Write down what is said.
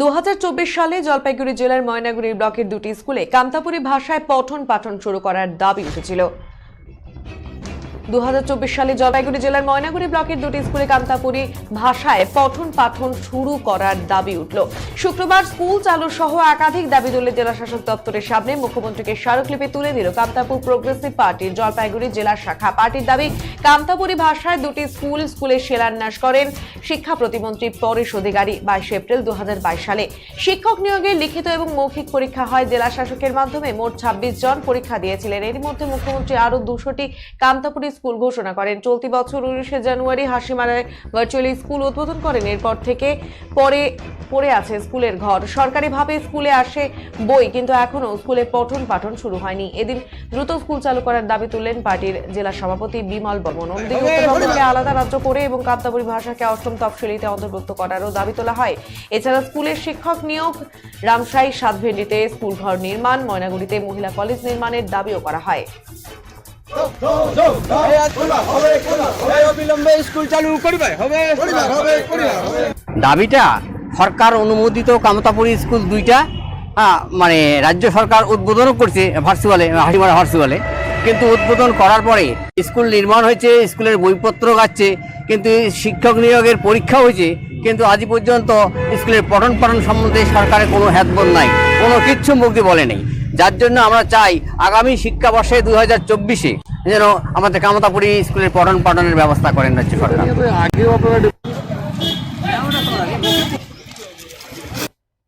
2024 সালে জলপাইগুড়ি জেলার ময়নাগুড়ি ব্লকের দুটি স্কুলে কামতাপুরী ভাষায় পঠন পাঠন শুরু করার দাবি উঠেছিল। 2024 সালে জলপাইগুড়ি জেলার ময়নাগুড়ি ব্লকের দুটি স্কুলে কামতাপুরী ভাষায় পঠন পাঠন শুরু করার দাবি উঠল। শুক্রবার স্কুল চালু সহ একাধিক দাবি তুলে জেলা শাসক দপ্তরের সামনে মুখ্যমন্ত্রীকে স্মারকলিপি তুলে দিল কামতাপুর প্রোগ্রেসিভ পার্টির জলপাইগুড়ি জেলা শাখা। পার্টির দাবি, কামতাপুরী ভাষায় দুটি স্কুলের শিলান্যাস করেন শিক্ষা প্রতিমন্ত্রী পরেশ অধিকারী 22 এপ্রিল 2022 সালে। শিক্ষক নিয়োগের লিখিত এবং মৌখিক পরীক্ষা হয় জেলা শাসকের মাধ্যমে। মোট 26 জন পরীক্ষা দিয়েছিলেন। এর মধ্যে মুখ্যমন্ত্রী আরো 200টি কামতাপুরী স্কুল ঘোষণা করেন। চলতি বছর 19 জানুয়ারি হাসিমারায় ভার্চুয়ালি স্কুল উদ্বোধন করেন। এরপর থেকে পড়ে আছে স্কুলের ঘর। সরকারিভাবে স্কুলে আসে বই, কিন্তু এখনো স্কুলে পঠন পাঠন শুরু হয়নি। এদিন দ্রুত স্কুল চালু করার দাবি তুললেন পার্টির জেলা সভাপতি বিমল বর্মন। অন্যদিকে উত্তরবঙ্গকে আলাদা রাজ্য করে এবং কামতাপুরী ভাষাকে অষ্টম তফসিলিতে অন্তর্ভুক্ত করারও দাবি তোলা হয়। এছাড়া স্কুলের শিক্ষক নিয়োগ, রামসাই সাতভেন্ডিতে স্কুল ঘর নির্মাণ, ময়নাগুড়িতে মহিলা কলেজ নির্মাণের দাবিও করা হয়। দাবিটা সরকার অনুমোদিত কামতাপুরী স্কুল দুইটা মানে রাজ্য সরকার উদ্বোধন করছে ভার্চুয়ালে, হাসিমারা ভার্চুয়ালে, কিন্তু উদ্বোধন করার পরে স্কুল নির্মাণ হয়েছে, স্কুলের বইপত্র গাচ্ছে, কিন্তু শিক্ষক নিয়োগের পরীক্ষা হয়েছে, কিন্তু আজ পর্যন্ত স্কুলের পঠন পাঠন সম্বন্ধে সরকারের কোনো হ্যাতবোধ নাই, কোনো কিচ্ছু মুক্তি বলে নেই। যার জন্য আমরা চাই আগামী শিক্ষাবর্ষে 2024-এ যেন আমাদের কামতাপুরী স্কুলের পঠন পাঠনের ব্যবস্থা করেন রাজ্য সরকার।